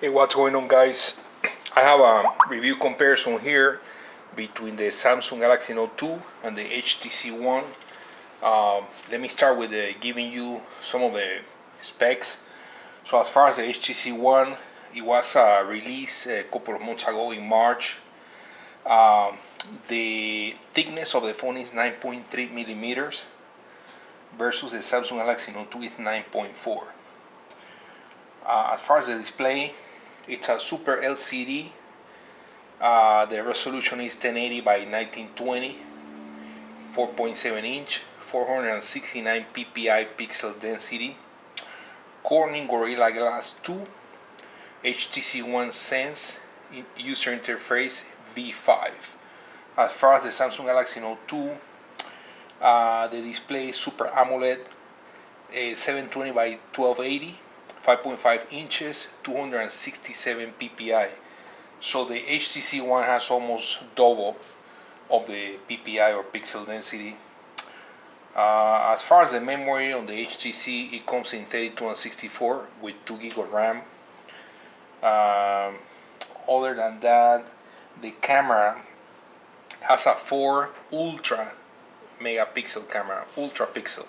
Hey, what's going on, guys? I have a review comparison here between the Samsung Galaxy Note 2 and the HTC One. Let me start with giving you some of the specs. So as far as the HTC One, it was released a couple of months ago in March. The thickness of the phone is 9.3 millimeters versus the Samsung Galaxy Note 2 is 9.4. As far as the display, it's a Super LCD. The resolution is 1080 by 1920, 4.7 inch, 469 ppi pixel density. Corning Gorilla Glass 2, HTC One Sense user interface V5. As far as the Samsung Galaxy Note 2, the display is Super AMOLED 720 by 1280, 5.5 inches, 267 ppi. So the HTC One has almost double of the ppi or pixel density. As far as the memory on the HTC, it comes in 32 and 64 with 2 gig of RAM. Other than that, the camera has a 4 ultra megapixel camera, ultra pixel.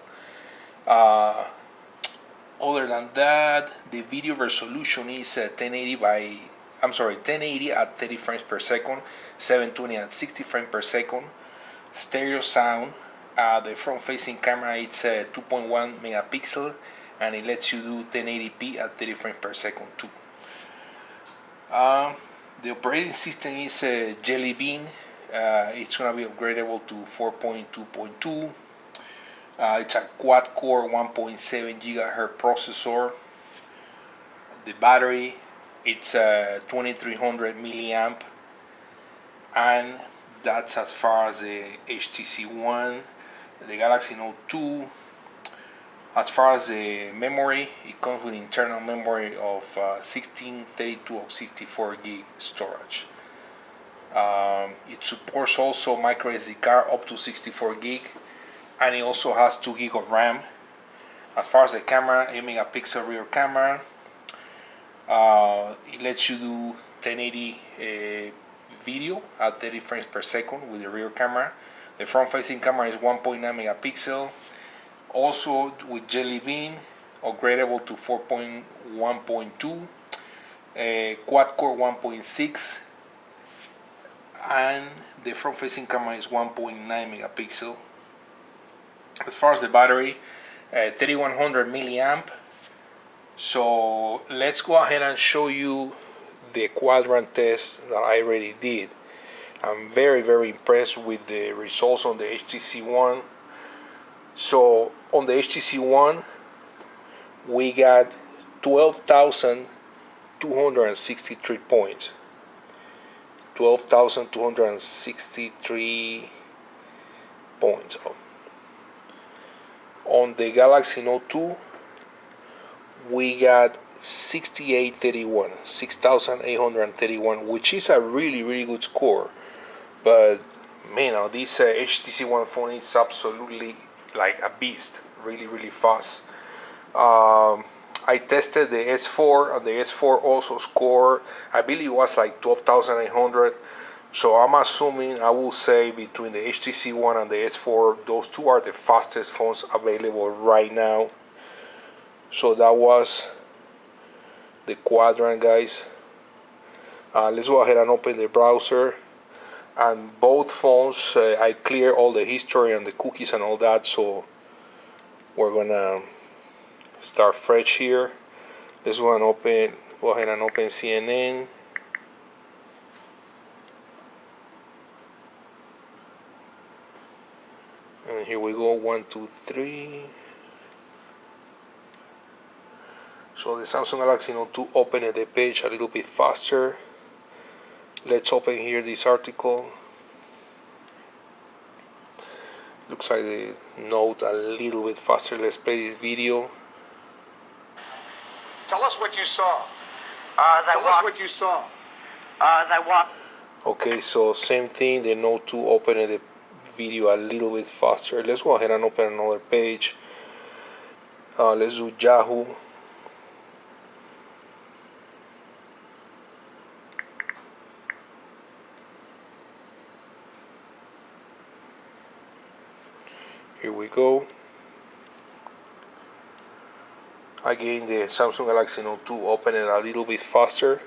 Other than that, the video resolution is 1080 at 30 frames per second, 720 at 60 frames per second. Stereo sound, the front-facing camera it's 2.1 megapixel, and it lets you do 1080p at 30 frames per second too. The operating system is Jelly Bean. It's gonna be upgradable to 4.2.2. It's a quad-core 1.7 gigahertz processor. The battery, it's 2300 milliamp, and that's as far as the HTC One. The Galaxy Note 2, as far as the memory, it comes with internal memory of 16, 32 or 64 gig storage. It supports also micro SD card up to 64 gig, and it also has 2 gig of RAM. As far as the camera, 8 megapixel rear camera. It lets you do 1080 video at 30 frames per second with the rear camera. The front-facing camera is 1.9 megapixel. Also with Jelly Bean, upgradable to 4.1.2, quad-core 1.6, and the front-facing camera is 1.9 megapixel. As far as the battery, 3100 milliamp. So let's go ahead and show you the quadrant test that I already did. I'm very impressed with the results on the HTC One. So on the HTC One, we got 12,263 points. 12,263 points. On the Galaxy Note 2, we got 6,831, which is a really good score. But man, this HTC One phone is absolutely like a beast, really fast. I tested the S4, and the S4 also scored, I believe it was like 12,800. So I'm assuming, I will say, between the HTC One and the S4, those two are the fastest phones available right now. So that was the quadrant, guys. Let's go ahead and open the browser. And both phones, I clear all the history and the cookies and all that. So we're gonna start fresh here. Let's go ahead and open CNN. And here we go, 1, 2, 3. So the Samsung Galaxy Note 2 opened the page a little bit faster. Let's open here this article. Looks like the Note a little bit faster. Let's play this video. Tell us what you saw. Tell us what you saw. Okay, so same thing. The Note 2 opened the video a little bit faster. Let's go ahead and open another page. Let's do Yahoo. Here we go. Again, the Samsung Galaxy Note 2 open it a little bit faster.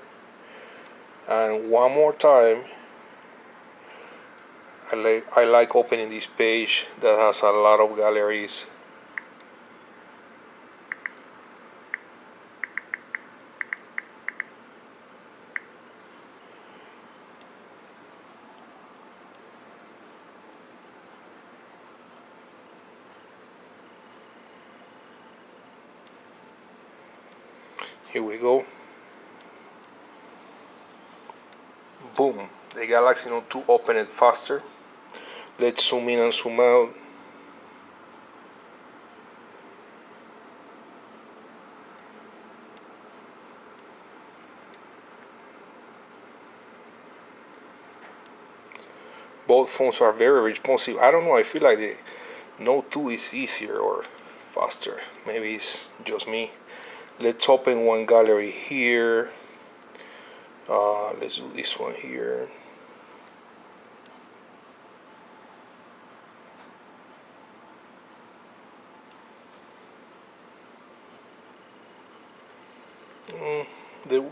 And one more time, I like opening this page that has a lot of galleries. Here we go. Boom, the Galaxy Note 2 opened it faster. Let's zoom in and zoom out. Both phones are very responsive. I don't know, I feel like the Note 2 is easier or faster. Maybe it's just me. Let's open one gallery here. Let's do this one here.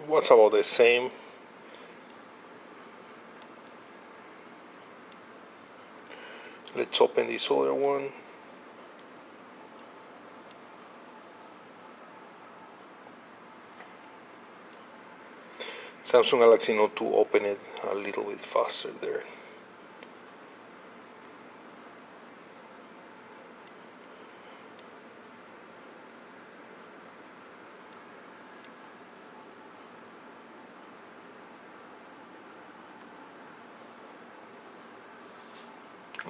What's about the same? Let's open this other one. Samsung Galaxy Note 2 open it a little bit faster there.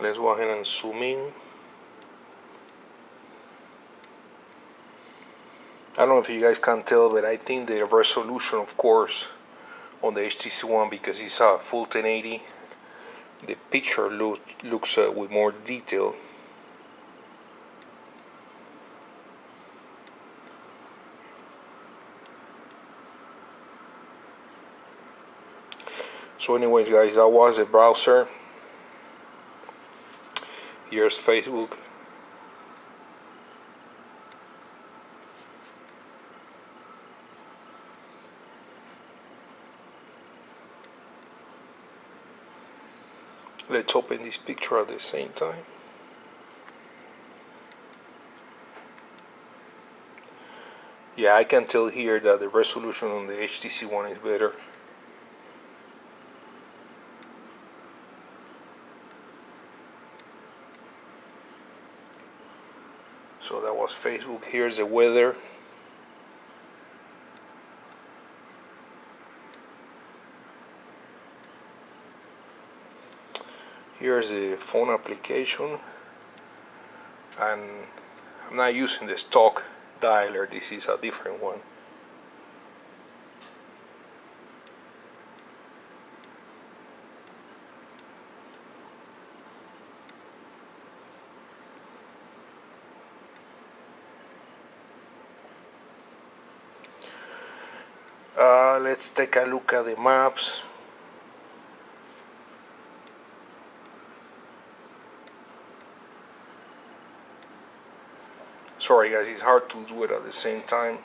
Let's go ahead and zoom in. I don't know if you guys can tell, but I think the resolution, of course, on the HTC One, because it's a full 1080, the picture looks with more detail. So anyways, guys, that was the browser. Here's Facebook. Let's open this picture at the same time. Yeah, I can tell here that the resolution on the HTC One is better. So that was Facebook. Here's the weather. Here's the phone application, and I'm not using the stock dialer, this is a different one. Let's take a look at the maps. Sorry guys, it's hard to do it at the same time.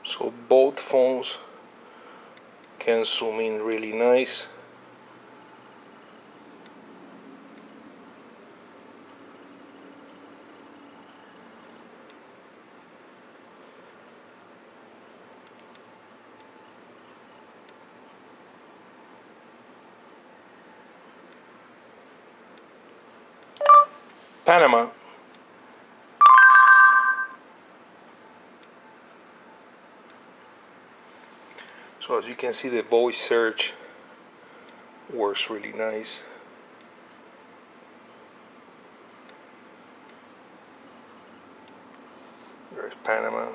So both phones can zoom in really nice. Panama. So as you can see, the voice search works really nice. There's Panama.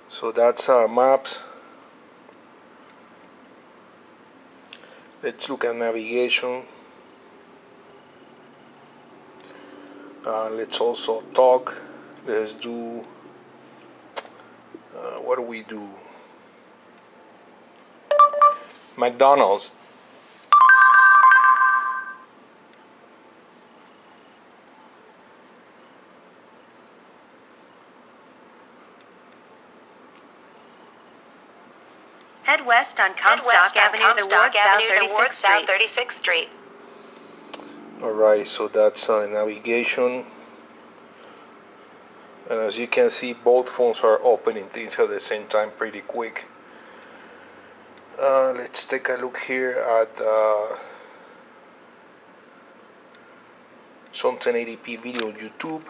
So that's maps. Let's look at navigation. Let's also talk. Let's do, what do we do? McDonald's. Head west on Comstock Avenue to Ward South 36th Street. Alright, so that's navigation. And as you can see, both phones are opening things at the same time pretty quick. Let's take a look here at some 1080p video on YouTube.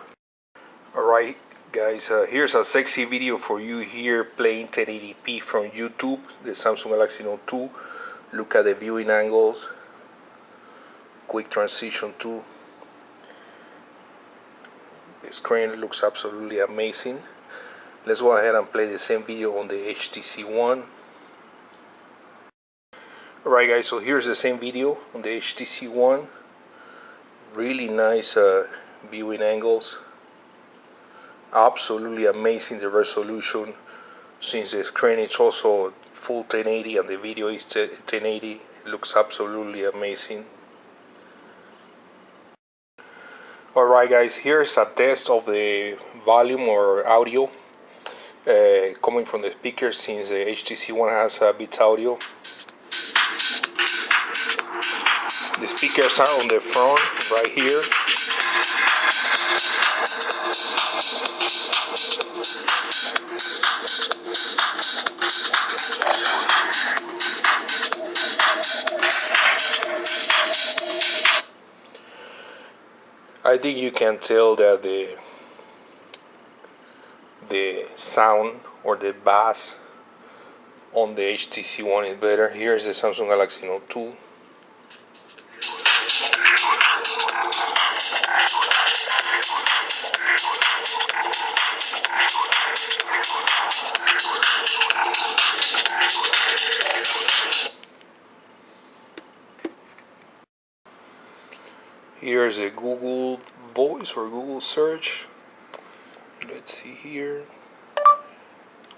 Alright guys, here's a sexy video for you here playing 1080p from YouTube, the Samsung Galaxy Note 2. Look at the viewing angles, quick transition too. The screen looks absolutely amazing. Let's go ahead and play the same video on the HTC One. Alright guys, so here's the same video on the HTC One. Really nice viewing angles. Absolutely amazing, the resolution. Since the screen is also full 1080 and the video is 1080, it looks absolutely amazing. Alright guys, here's a test of the volume or audio coming from the speaker, since the HTC One has Beats Audio. The speakers are on the front right here. I think you can tell that the sound or the bass on the HTC One is better. Here's the Samsung Galaxy Note 2. Here's a Google Voice or Google Search. Let's see here.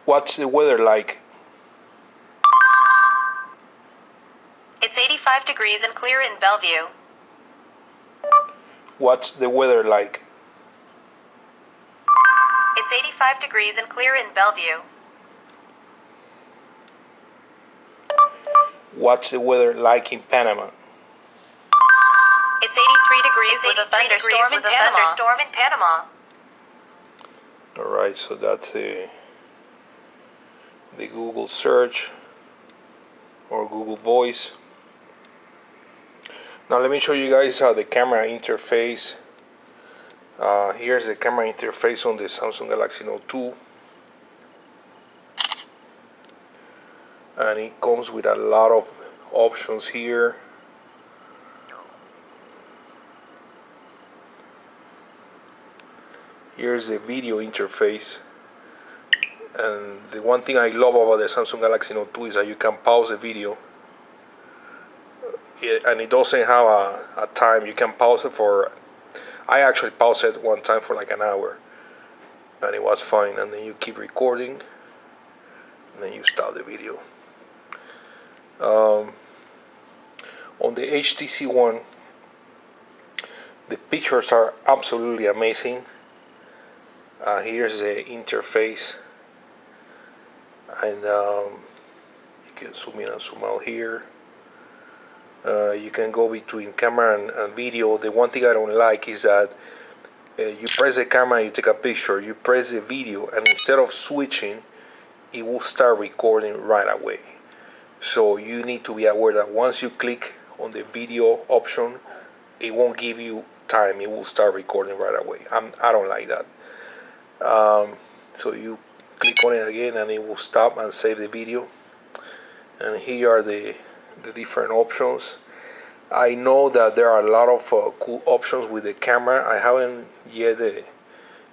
What's the weather like? It's 85 degrees and clear in Bellevue. What's the weather like? It's 85 degrees and clear in Bellevue. What's the weather like in Panama? It's 83 degrees with a thunderstorm in Panama. Alright, so that's the Google Search or Google Voice. Now let me show you guys how the camera interface. Here's the camera interface on the Samsung Galaxy Note 2. And it comes with a lot of options here. Here's the video interface, and the one thing I love about the Samsung Galaxy Note 2 is that you can pause the video, and it doesn't have a time. You can pause it for, I actually paused it one time for like an hour and it was fine, and then you keep recording and then you stop the video. On the HTC One, the pictures are absolutely amazing. Here's the interface, and you can zoom in and zoom out here. You can go between camera and video. The one thing I don't like is that you press the camera and you take a picture, you press the video, and instead of switching, it will start recording right away. So you need to be aware that once you click on the video option, it won't give you time, it will start recording right away. I don't like that. So you click on it again and it will stop and save the video. And here are the different options. I know that there are a lot of cool options with the camera. I haven't yet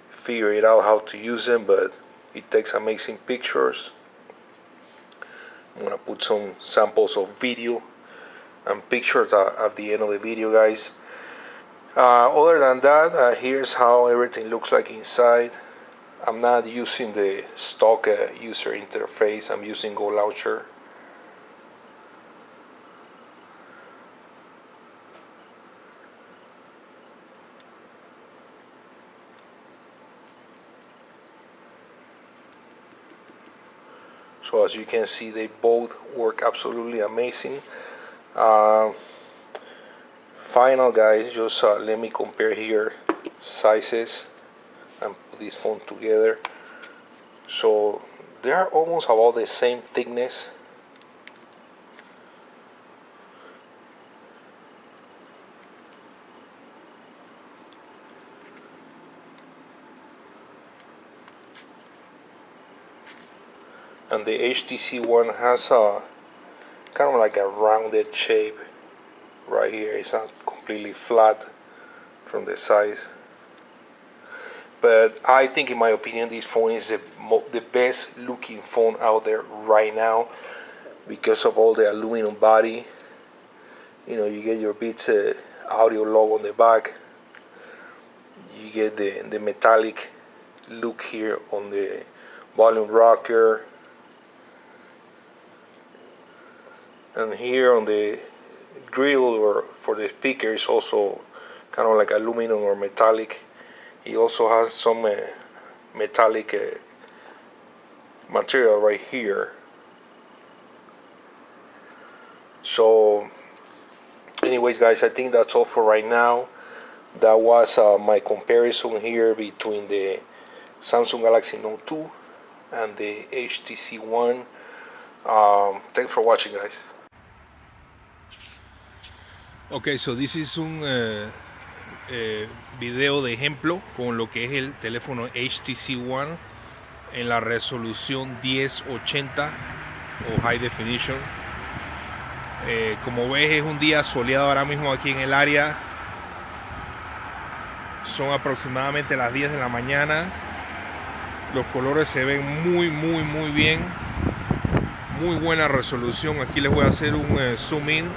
figured out how to use them, but it takes amazing pictures. I'm gonna put some samples of video. and pictures at the end of the video, guys. Other than that, here's how everything looks like inside. I'm not using the stock user interface. I'm using Go Launcher. So as you can see, they both work absolutely amazing. Final, guys, just let me compare here sizes and put this phone together. So they are almost about the same thickness. And the HTC One has a kind of like a rounded shape right here. It's not completely flat from the size, but I think, in my opinion, this phone is the best looking phone out there right now because of all the aluminum body. You know, you get your Beats audio logo on the back. You get the metallic look here on the volume rocker. And here on the grill or for the speaker is also kind of like aluminum or metallic. It also has some metallic material right here. So anyways, guys, I think that's all for right now. That was my comparison here between the Samsung Galaxy Note 2 and the HTC One. Thanks for watching, guys. Ok, so this is un video de ejemplo con lo que es el teléfono HTC One en la resolución 1080 o High Definition. Como ves, es un día soleado ahora mismo aquí en el área. Son aproximadamente las 10 de la mañana. Los colores se ven muy bien. Muy buena resolución. Aquí les voy a hacer un zoom in.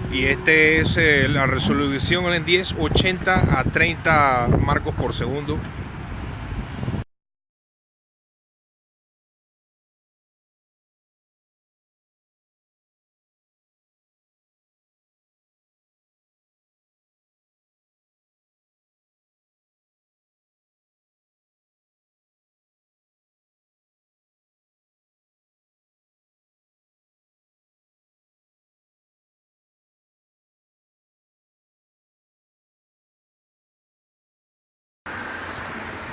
Y este es la resolución en 1080 a 30 marcos por segundo.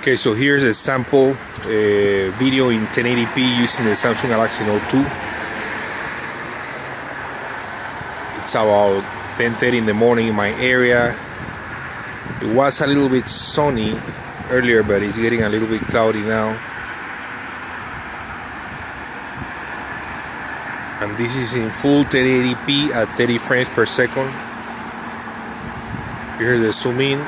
Okay, so here's a sample video in 1080p using the Samsung Galaxy Note 2. It's about 10:30 in the morning in my area. It was a little bit sunny earlier, but it's getting a little bit cloudy now. And this is in full 1080p at 30 frames per second. Here's the zoom in.